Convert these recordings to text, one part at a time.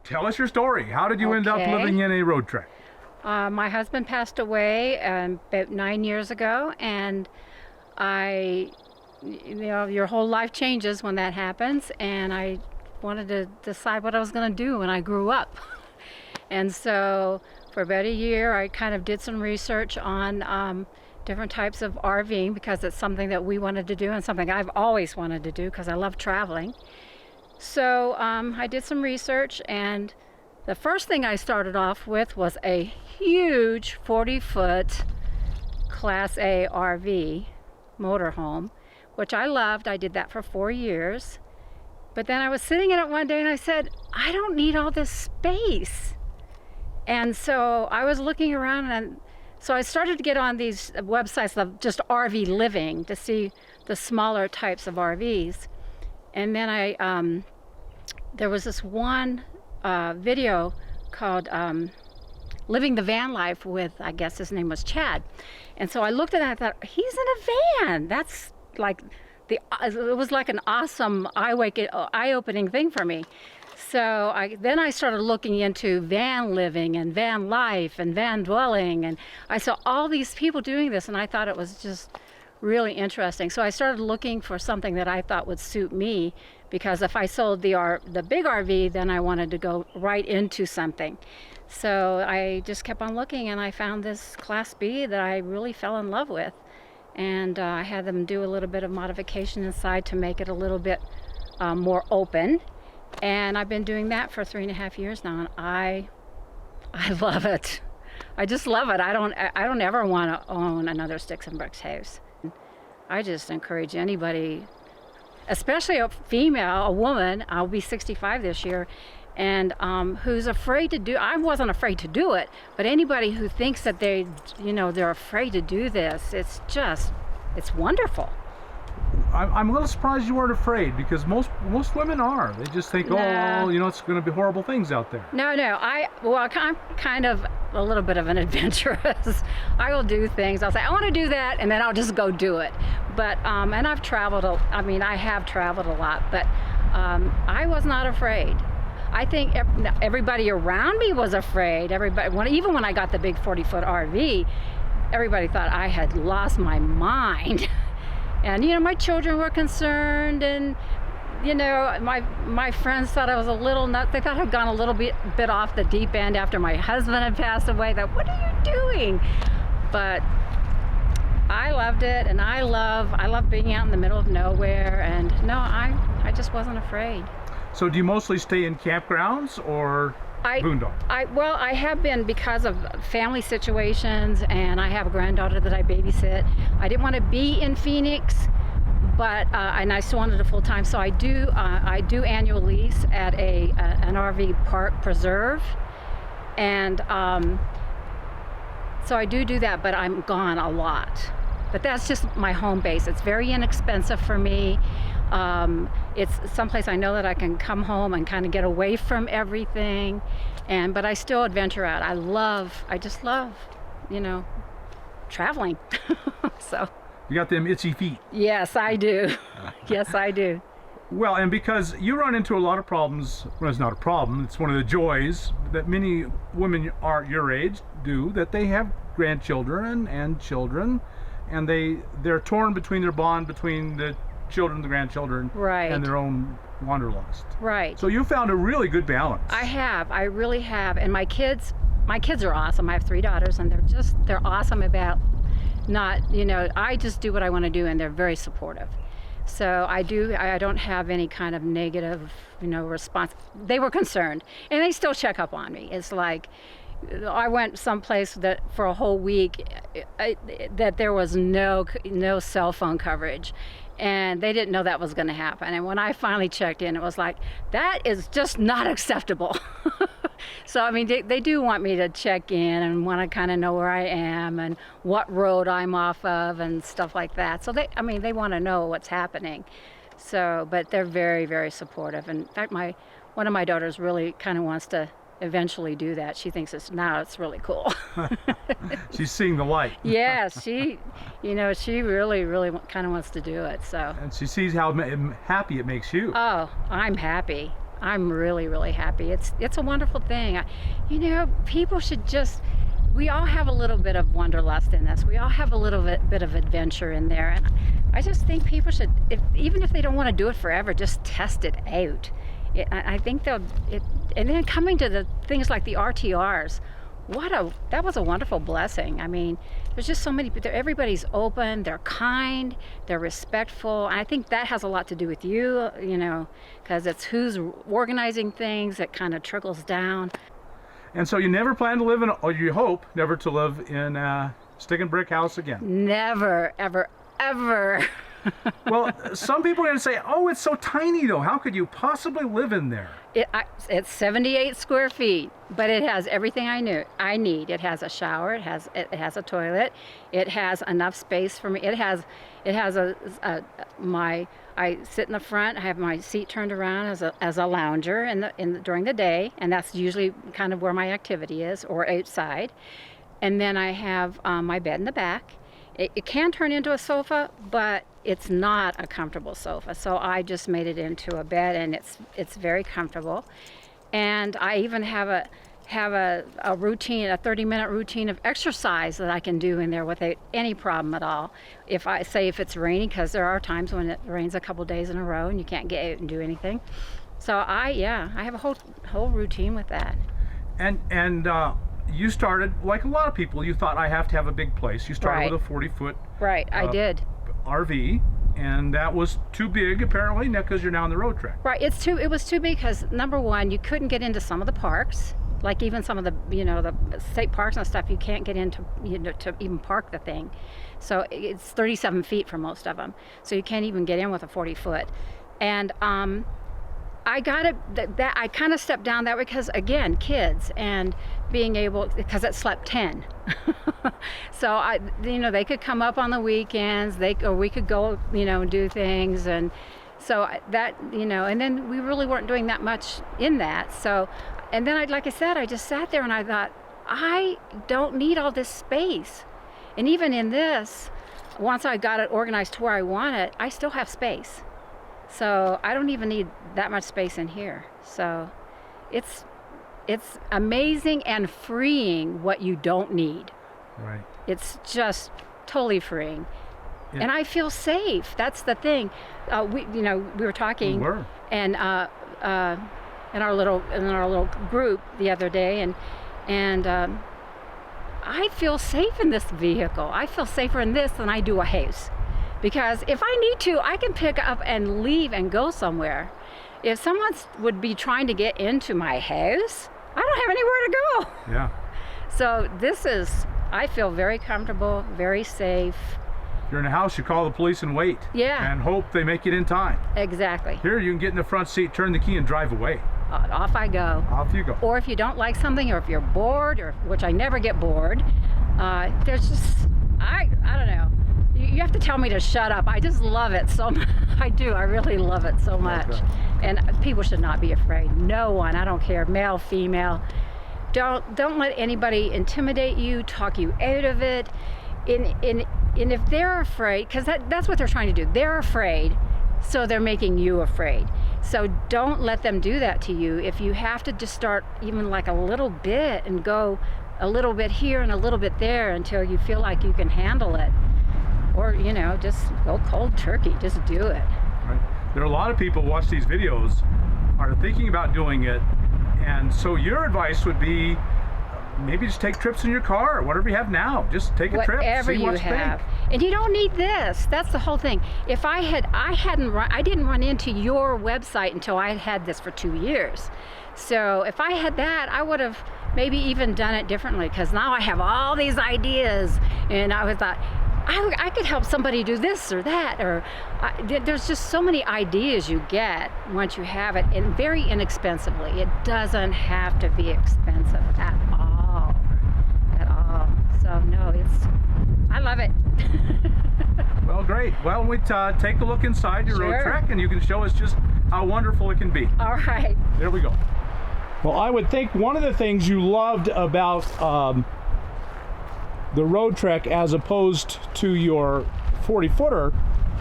tell us your story. How did you end up living in a Roadtrek? My husband passed away about 9 years ago, and your whole life changes when that happens, and I wanted to decide what I was going to do when I grew up. And so for about a year, I kind of did some research on different types of RVing, because it's something that we wanted to do and something I've always wanted to do because I love traveling. So I did some research, and the first thing I started off with was a huge 40-foot Class A RV motorhome, which I loved. I did that for 4 years. But then I was sitting in it one day and I said, I don't need all this space. And so I was looking around, and so I started to get on these websites of just RV living to see the smaller types of RVs. And then there was this one video called Living the Van Life with, I guess his name was Chad. And so I looked at that and I thought, he's in a van. That's like, it was like an awesome eye-opening thing for me. So then I started looking into van living and van life and van dwelling, and I saw all these people doing this, and I thought it was just really interesting. So I started looking for something that I thought would suit me, because if I sold the big RV, then I wanted to go right into something. So I just kept on looking, and I found this Class B that I really fell in love with. And I had them do a little bit of modification inside to make it a little bit more open. And I've been doing that for 3.5 years now, and I love it. I just love it. I don't ever want to own another sticks and bricks house. I just encourage anybody, especially a female, a woman, I'll be 65 this year, and who's afraid to do, I wasn't afraid to do it, but anybody who thinks that they're afraid to do this, it's wonderful. I'm a little surprised you weren't afraid, because most women are. They just think, oh, it's going to be horrible things out there. No, I'm kind of a little bit of an adventurous. I will do things. I'll say, I want to do that, and then I'll just go do it. But, and I've traveled, I have traveled a lot, but I was not afraid. I think everybody around me was afraid. Even when I got the big 40-foot RV, everybody thought I had lost my mind. And my children were concerned, and my friends thought I was a little nuts. They thought I'd gone a little bit off the deep end after my husband had passed away. That, what are you doing? But I loved it, and I love being out in the middle of nowhere. And no, I just wasn't afraid. So do you mostly stay in campgrounds or boondocks? I have been, because of family situations, and I have a granddaughter that I babysit. I didn't want to be in Phoenix, but and I still wanted a full time. So I do annual lease at an RV park preserve, and so I do that. But I'm gone a lot. But that's just my home base. It's very inexpensive for me. It's someplace I know that I can come home and kind of get away from everything, but I still adventure out. I just love, traveling. So. You got them itchy feet. Yes, I do. Yes, I do. Well, and because you run into a lot of problems, well, it's not a problem, it's one of the joys that many women are your age do, that they have grandchildren and children, and they're torn between their bond between the children, the grandchildren, right, and their own wanderlust. Right. So you found a really good balance. I really have. And my kids are awesome. I have 3 daughters, and they're awesome about not, I just do what I want to do, and they're very supportive. So I don't have any kind of negative, response. They were concerned, and they still check up on me. It's like, I went someplace that for a whole week that there was no cell phone coverage, and they didn't know that was going to happen. And when I finally checked in, it was like, that is just not acceptable. So they do want me to check in and want to kind of know where I am and what road I'm off of and stuff like that. So they want to know what's happening. So, but they're very, very supportive. In fact, one of my daughters really kind of wants to eventually do that. She thinks it's really cool. She's seeing the light. Yes, she really, really kind of wants to do it. So. And she sees how happy it makes you. Oh, I'm happy. I'm really, really happy. It's a wonderful thing. You know, people should just, we all have a little bit of wanderlust in us. We all have a little bit of adventure in there. And I just think people should, even if they don't want to do it forever, just test it out. I think and then coming to the things like the RTRs, that was a wonderful blessing. I mean, there's just so many, everybody's open, they're kind, they're respectful. And I think that has a lot to do with you, you know, because it's who's organizing things that kind of trickles down. And so you never plan to live in, or you hope never to live in a stick and brick house again? Never, ever, ever. Well, some people are going to say, oh, it's so tiny though. How could you possibly live in there? It's 78 square feet, but it has everything I need. It has a shower, it has a toilet, it has enough space for me. It has I sit in the front, I have my seat turned around as a lounger during the day, and that's usually kind of where my activity is, or outside. And then I have my bed in the back. It can turn into a sofa, but it's not a comfortable sofa. So I just made it into a bed, and it's very comfortable. And I even have a routine, a 30-minute routine of exercise that I can do in there without any problem at all. If it's raining, because there are times when it rains a couple days in a row and you can't get out and do anything. So I have a whole routine with that. And you started, like a lot of people, you thought, I have to have a big place. You started with a 40-foot Right, I did. RV, and that was too big apparently, because you're now in the Roadtrek. Right, it was too big because, number one, you couldn't get into some of the parks, like even some of the, you know, the state parks and stuff. You can't get into, you know, to even park the thing. So it's 37 feet for most of them, so you can't even get in with a 40-foot. And I got it, that I kind of stepped down that way because, again, kids, and being able, because it slept 10. So you know, they could come up on the weekends, or we could go, you know, and do things. And so that, you know, and then we really weren't doing that much in that. So, and then like I said, I just sat there and I thought, I don't need all this space. And even in this, once I got it organized to where I want it, I still have space. So I don't even need that much space in here. So it's amazing and freeing what you don't need. Right. It's just totally freeing. Yeah. And I feel safe. That's the thing. We were talking, and in our little group the other day, and I feel safe in this vehicle. I feel safer in this than I do a house. Because if I need to, I can pick up and leave and go somewhere. If someone would be trying to get into my house, I don't have anywhere to go. Yeah. So I feel very comfortable, very safe. If you're in a house, you call the police and wait. Yeah. And hope they make it in time. Exactly. Here, you can get in the front seat, turn the key, and drive away. Off I go. Off you go. Or if you don't like something, or if you're bored, which I never get bored, there's just, I don't know. You have to tell me to shut up. I just love it so much. I do. I really love it so much. Okay. And people should not be afraid. No one. I don't care. Male, female. Don't let anybody intimidate you, talk you out of it. And if they're afraid, because that's what they're trying to do. They're afraid, so they're making you afraid. So don't let them do that to you. If you have to just start even like a little bit and go a little bit here and a little bit there until you feel like you can handle it. Or, you know, just go cold turkey, just do it. Right. There are a lot of people who watch these videos are thinking about doing it, and so your advice would be maybe just take trips in your car, or whatever you have now. Just take a trip, see what's big. And you don't need this. That's the whole thing. If I didn't run into your website until I had this for 2 years. So if I had that, I would have maybe even done it differently, because now I have all these ideas, and I thought, I could help somebody do this or that, or there's just so many ideas you get once you have it, and very inexpensively. It doesn't have to be expensive at all. So no, I love it. Well, great. Well, we take a look inside your Roadtrek, and you can show us just how wonderful it can be. All right. There we go. Well, I would think one of the things you loved about the Roadtrek as opposed to your 40-footer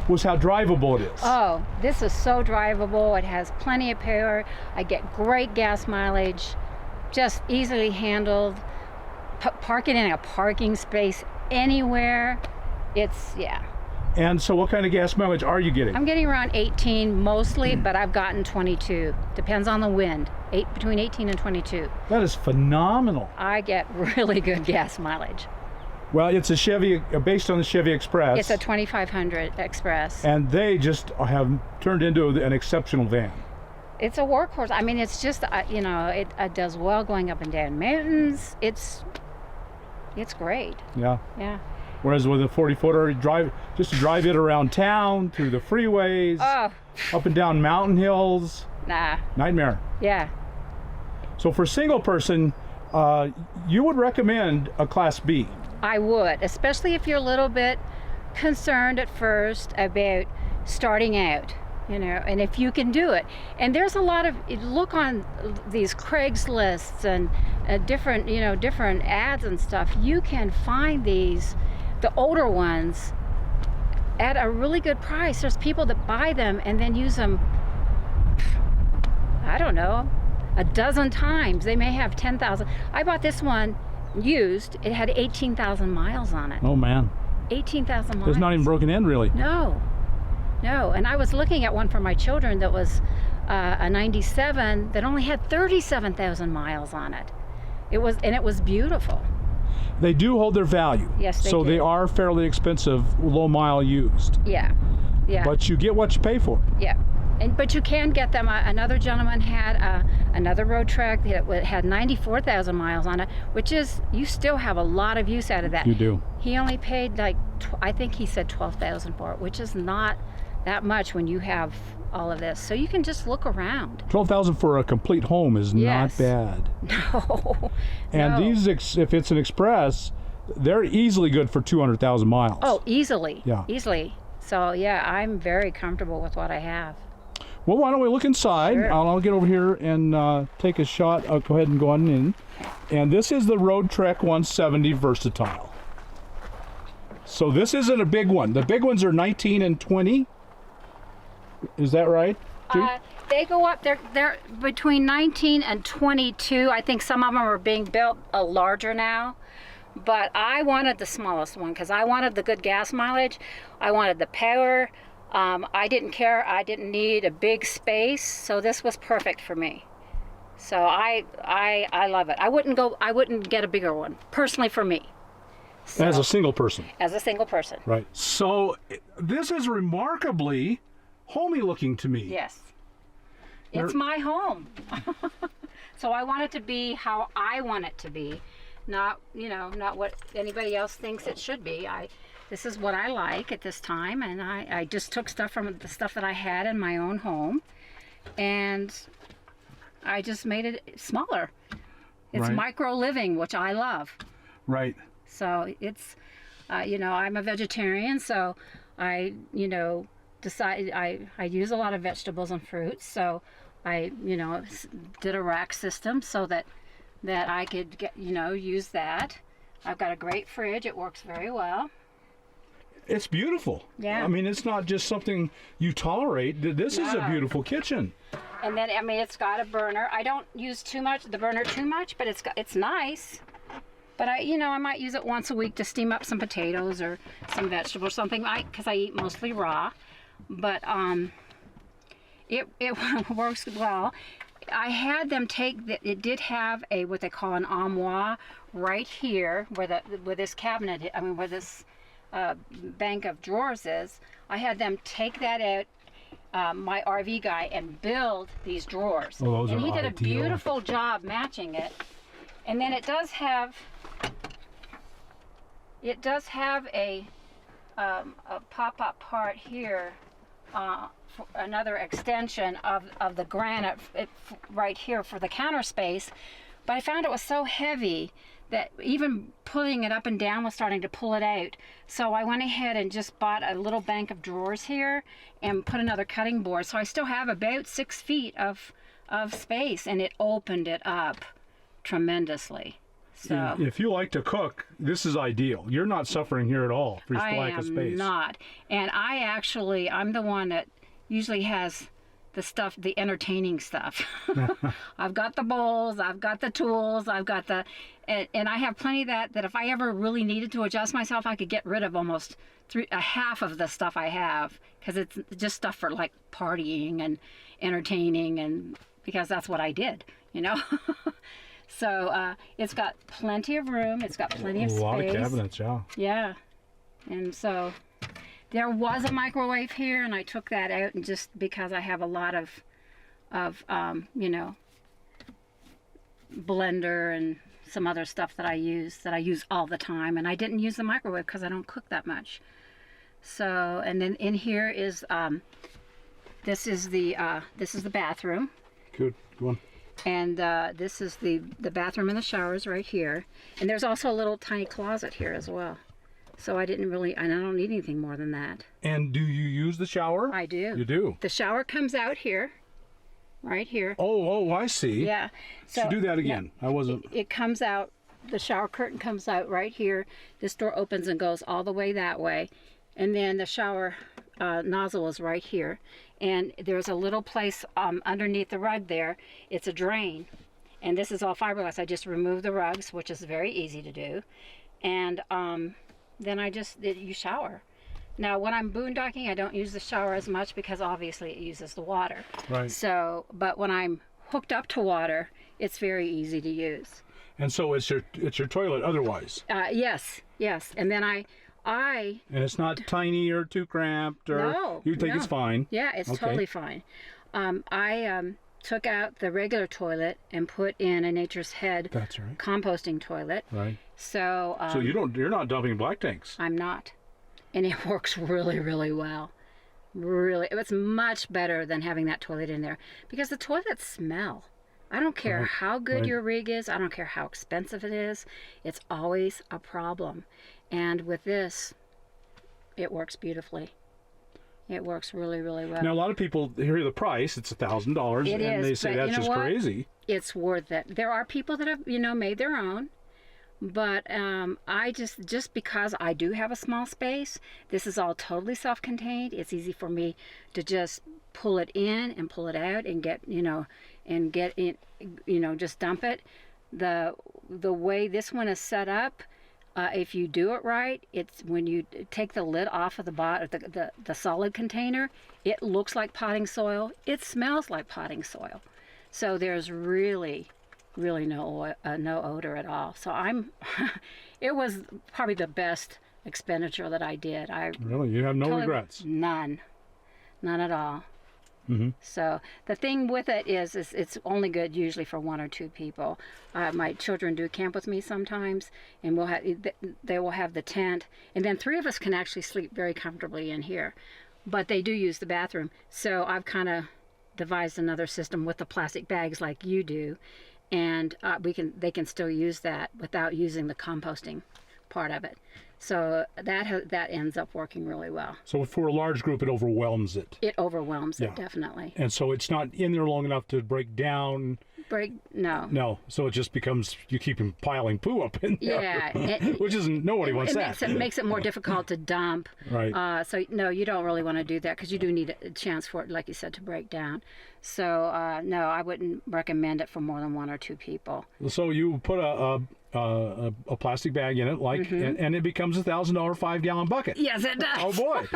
was how drivable it is. Oh, this is so drivable. It has plenty of power. I get great gas mileage, just easily handled. Park it in a parking space anywhere. Yeah. And so what kind of gas mileage are you getting? I'm getting around 18 mostly, but I've gotten 22. Depends on the wind. Between 18 and 22. That is phenomenal. I get really good gas mileage. Well, it's a Chevy, based on the Chevy Express. It's a 2500 Express. And they just have turned into an exceptional van. It's a workhorse. I mean, it's just, you know, it does well going up and down mountains. It's great. Yeah. Yeah. Whereas with a 40-footer, just to drive it around town, through the freeways, up and down mountain hills. Nah. Nightmare. Yeah. So for a single person, you would recommend a Class B. I would, especially if you're a little bit concerned at first about starting out, you know, and if you can do it. And there's a lot of, look on these Craigslists and different ads and stuff. You can find these, the older ones, at a really good price. There's people that buy them and then use them, I don't know, a dozen times. They may have 10,000. I bought this one used. It had 18,000 miles on it. Oh man. 18,000 miles. It's not even broken in, really. No. And I was looking at one for my children that was a 97 that only had 37,000 miles on it. It was beautiful. They do hold their value. Yes, they do. So they are fairly expensive, low mile used. Yeah. But you get what you pay for. Yeah. But you can get them. Another gentleman had another Roadtrek that had 94,000 miles on it, which is, you still have a lot of use out of that. You do. He only paid I think he said 12,000 for it, which is not that much when you have all of this. So you can just look around. 12,000 for a complete home is not bad. No. And these, if it's an Express, they're easily good for 200,000 miles. Oh, easily. Yeah. Easily. So yeah, I'm very comfortable with what I have. Well, why don't we look inside? Sure. I'll get over here and take a shot. I'll go ahead and go on in. And this is the Roadtrek 170 Versatile. So this isn't a big one. The big ones are 19 and 20. Is that right? They go up. They're between 19 and 22. I think some of them are being built larger now. But I wanted the smallest one because I wanted the good gas mileage. I wanted the power. I didn't care. I didn't need a big space, so this was perfect for me. So I love it. I wouldn't get a bigger one personally for me. So, as a single person. As a single person. Right. So this is remarkably homey looking to me. Yes. It's my home. So I want it to be how I want it to be, not what anybody else thinks it should be. This is what I like at this time, and I just took stuff from the stuff that I had in my own home, and I just made it smaller. It's micro living, which I love. Right. So it's, I'm a vegetarian, so I, decided I use a lot of vegetables and fruits, so I, did a rack system so that I could get, use that. I've got a great fridge. It works very well. It's beautiful. Yeah. I mean, it's not just something you tolerate. This is a beautiful kitchen. And then, it's got a burner. I don't use the burner too much, but it's nice. But I might use it once a week to steam up some potatoes or some vegetables or something, because I eat mostly raw. But it works well. I had them it did have what they call an armoire right here where this cabinet, where this bank of drawers is. I had them take that out, my RV guy, and build these drawers. Oh, those and are he did a ideal. beautiful job matching it. And then it does have a pop-up part here, for another extension of the granite right here for the counter space. But I found it was so heavy that even pulling it up and down was starting to pull it out. So I went ahead and just bought a little bank of drawers here and put another cutting board. So I still have about 6 feet of space, and it opened it up tremendously. So if you like to cook, this is ideal. You're not suffering here at all for lack of space. I am not. And I'm the one that usually has the stuff, the entertaining stuff. I've got the bowls, I've got the tools, I've got and I have plenty of that if I ever really needed to adjust myself, I could get rid of almost half of the stuff I have, because it's just stuff for like partying and entertaining, and because that's what I did, you know. So it's got plenty of room, it's got plenty of space. A lot of cabinets, yeah. Yeah. And so there was a microwave here, and I took that out, and just because I have a lot of you know, blender and some other stuff that I use all the time, and I didn't use the microwave because I don't cook that much. So, and then in here is this is the bathroom. Good, go on. And this is the bathroom and the showers right here, and there's also a little tiny closet here as well. So I don't need anything more than that. And do you use the shower? I do. You do? The shower comes out here, right here. Oh, I see. Yeah. So do that again. Yeah, I wasn't. It comes out, the shower curtain comes out right here. This door opens and goes all the way that way. And then the shower nozzle is right here. And there's a little place underneath the rug there. It's a drain. And this is all fiberglass. I just remove the rugs, which is very easy to do. And then you shower. Now, when I'm boondocking, I don't use the shower as much because obviously it uses the water. Right. So, but when I'm hooked up to water, it's very easy to use. And so it's your toilet otherwise. Yes. And then I and it's not tiny or too cramped, or no, you think it's fine? Yeah, it's totally fine. I took out the regular toilet and put in a Nature's Head. That's right. Composting toilet. Right. So you're not dumping black tanks. I'm not, and it works really, really well. Really, it's much better than having that toilet in there, because the toilets smell. I don't care how good your rig is. I don't care how expensive it is. It's always a problem. And with this, it works beautifully. It works really, really well. Now, a lot of people hear the price. It's $1,000, and they say that's just crazy. It's worth it. There are people that have, made their own. But I just because I do have a small space, this is all totally self-contained. It's easy for me to just pull it in and pull it out and get in, just dump it. The way this one is set up, if you do it right, it's when you take the lid off of the solid container, it looks like potting soil. It smells like potting soil. So there's really no odor at all. So it was probably the best expenditure that I did. Really, you have no regrets? None at all. Mm-hmm. So the thing with it is it's only good usually for one or two people. My children do camp with me sometimes, and they will have the tent, and then 3 of us can actually sleep very comfortably in here. But they do use the bathroom, so I've kind of devised another system with the plastic bags like you do, and they can still use that without using the composting part of it. So that ends up working really well. So for a large group, it overwhelms it. It overwhelms it, definitely. And so it's not in there long enough to break down. No. No. So it just becomes, you keep piling poo up in there. Yeah. Which isn't, nobody wants that. It makes it more difficult to dump. Right. So no, you don't really want to do that, because you do need a chance for it, like you said, to break down. So no, I wouldn't recommend it for more than 1 or 2 people. So you put a plastic bag in it, and it becomes $1,000 5-gallon bucket. Yes, it does. Oh boy.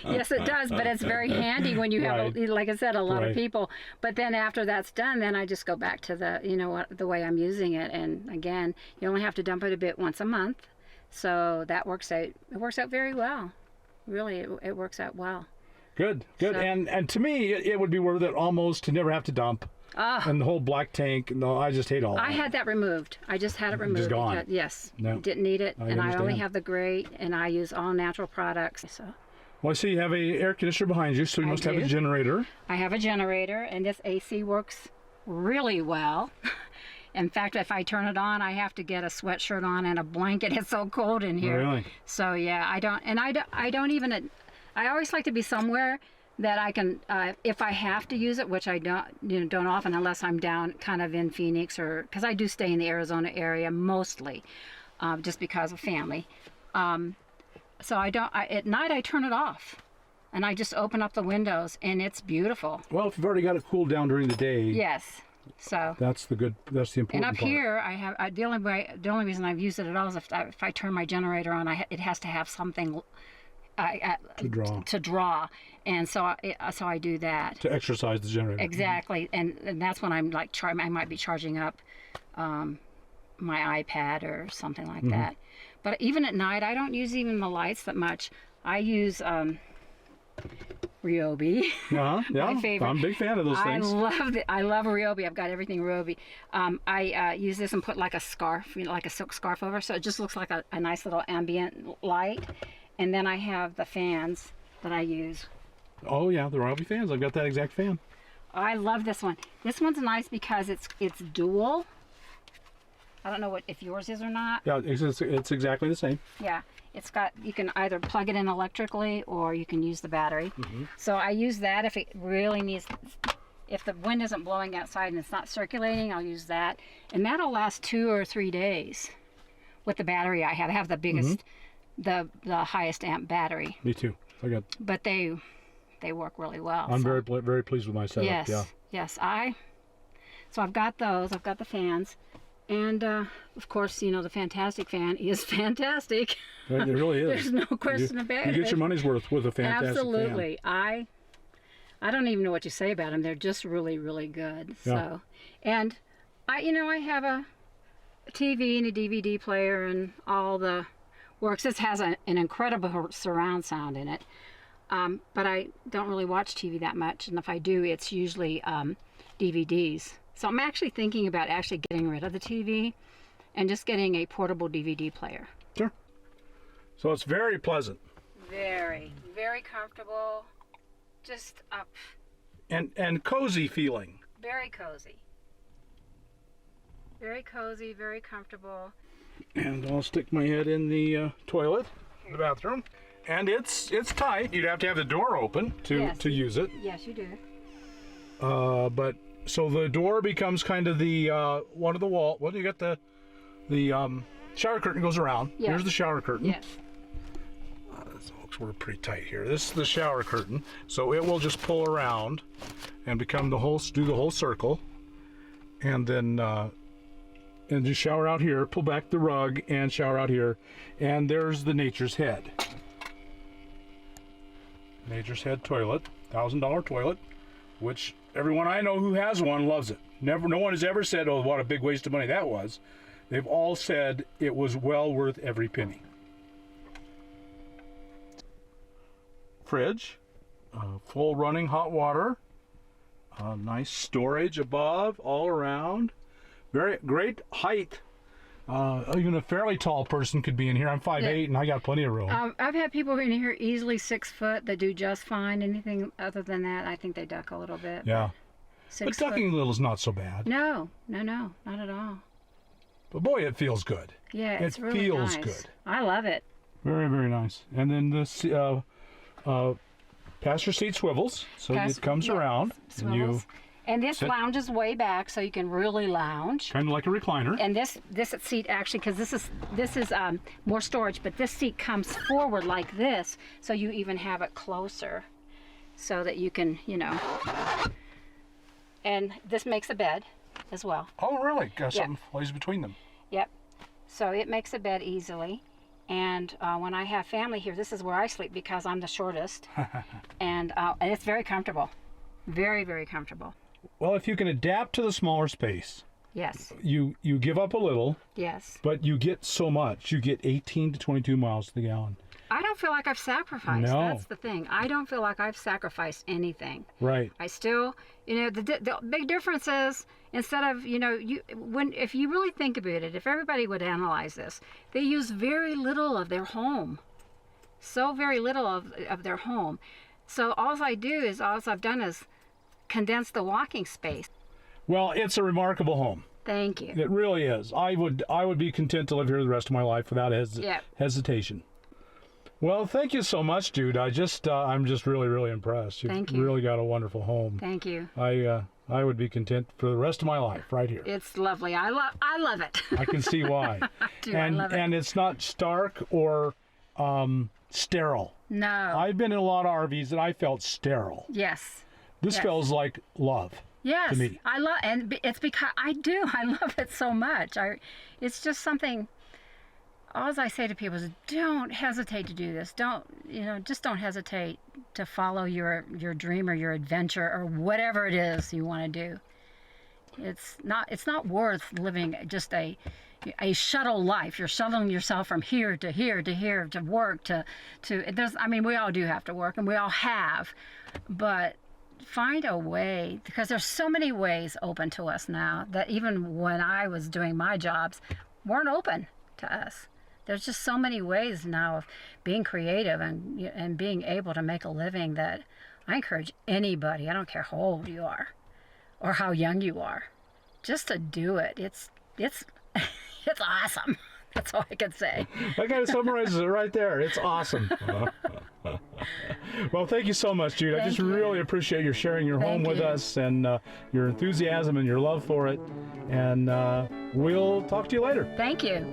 Yes, it does. But it's very handy when you have, like I said, a lot of people. But then after that's done, then I just go back to the way I'm using it. And again, you only have to dump it a bit once a month, so that works out. It works out very well. Really, it works out well. Good. So, and to me, it would be worth it almost to never have to dump. And the whole black tank, no, I just hate all that. I had that removed. I just had it removed. Just gone. Because, yes. No. Didn't need it. And I only understand. have the grate, and I use all natural products. So. Well, I see you have a air conditioner behind you, so you must have a generator. I have a generator, and this AC works really well. In fact, if I turn it on, I have to get a sweatshirt on and a blanket. It's so cold in here. Really? So yeah, I don't even. I always like to be somewhere that I can, if I have to use it, which I don't often, unless I'm down kind of in Phoenix, or because I do stay in the Arizona area mostly, just because of family. So at night I turn it off, and I just open up the windows, and it's beautiful. Well, if you've already got it cooled down during the day. Yes. So that's the important and up part. here I have the only reason I've used it at all is if I turn my generator on, it has to have something to draw, and so I do that to exercise the generator. Exactly. And that's when I'm like I might be charging up my iPad or something like that. But even at night I don't use even the lights that much. I use Ryobi. Yeah, My favorite. I'm a big fan of those things. I love Ryobi. I've got everything Ryobi. I use this and put like a scarf, like a silk scarf over, so it just looks like a nice little ambient light. And then I have the fans that I use. Oh yeah, the Ryobi fans. I've got that exact fan. I love this one. This one's nice because it's dual. I don't know if yours is or not. Yeah, it's exactly the same. Yeah, it's got, you can either plug it in electrically or you can use the battery. So I use that if it really needs, if the wind isn't blowing outside and it's not circulating, I'll use that. And that'll last 2 or 3 days with the battery I have. I have the biggest, the highest amp battery. Me too. But they work really well. I'm very pleased with my setup. Yes, yeah. Yes. So I've got those. I've got the fans. And of course, the Fantastic fan is fantastic. It really is. There's no question about it. You get your money's worth with a Fantastic Absolutely. fan. I don't even know what you say about them. They're just really, really good. So, and I have a TV and a DVD player and all the works. This has an incredible surround sound in it. But I don't really watch TV that much, and if I do, it's usually DVDs. So I'm actually thinking about getting rid of the TV and just getting a portable DVD player. Sure. So it's very pleasant. Very, very comfortable. Just up. And cozy feeling. Very cozy. Very cozy, very comfortable. And I'll stick my head in the toilet, the bathroom. And it's tight. You'd have to have the door open to use it. Yes, you do. But so the door becomes kind of the one of the wall. Well, you got the shower curtain goes around. Yes. Here's the shower curtain. Yes. This looks we're pretty tight here. This is the shower curtain, so it will just pull around and become do the whole circle, and then and just shower out here. Pull back the rug and shower out here, and there's the Nature's Head. Nature's Head toilet, $1,000 toilet, which everyone I know who has one loves it. No one has ever said, "Oh, what a big waste of money that was." They've all said it was well worth every penny. Fridge, full running hot water, nice storage above, all around. Very great height. Even a fairly tall person could be in here. I'm 5'8", and I got plenty of room. I've had people in here easily 6 foot that do just fine. Anything other than that, I think they duck a little bit. Yeah. But ducking a little is not so bad. No, not at all. But boy, it feels good. Yeah, it's really feels nice. good. I love it. Very, very nice. And then this passenger seat swivels, so it comes around. Swivels. And this lounges way back, so you can really lounge. Kind of like a recliner. And this seat actually, because this is more storage, but this seat comes forward like this, so you even have it closer, so that you can, And this makes a bed as well. Oh, really? Got something lays between them. Yep. So it makes a bed easily. And when I have family here, this is where I sleep because I'm the shortest. and it's very comfortable. Very, very comfortable. Well, if you can adapt to the smaller space, yes, you give up a little. Yes. But you get so much. You get 18 to 22 miles to the gallon. I don't feel like I've sacrificed. No. That's the thing. I don't feel like I've sacrificed anything. Right. I still, the big difference is instead of, if you really think about it, if everybody would analyze this, they use very little of their home. So very little of their home. So all I've done is condense the walking space. Well, it's a remarkable home. Thank you. It really is. I would be content to live here the rest of my life without hesitation. Well, thank you so much, Jude. I'm just really, really impressed. You've Thank you. really got a wonderful home. Thank you. I would be content for the rest of my life right here. It's lovely. I love it. I can see why. I love it. And it's not stark or sterile. No. I've been in a lot of RVs and I felt sterile. Yes. This Yes. feels like love. Yes. To me. I love, and it's because I love it so much. It's just something. All I say to people is, don't hesitate to do this. Just don't hesitate to follow your dream or your adventure or whatever it is you want to do. It's not worth living just a shuttle life. You're shuttling yourself from here to here to here to work to there's, I mean, we all do have to work and we all have, but find a way, because there's so many ways open to us now that even when I was doing my jobs weren't open to us. There's just so many ways now of being creative and being able to make a living that I encourage anybody, I don't care how old you are or how young you are, just to do it. It's awesome. That's all I can say. That kind of summarizes it right there. It's awesome. Well, thank you so much, Jude. I just really appreciate your sharing your home with us and your enthusiasm and your love for it. And we'll talk to you later. Thank you.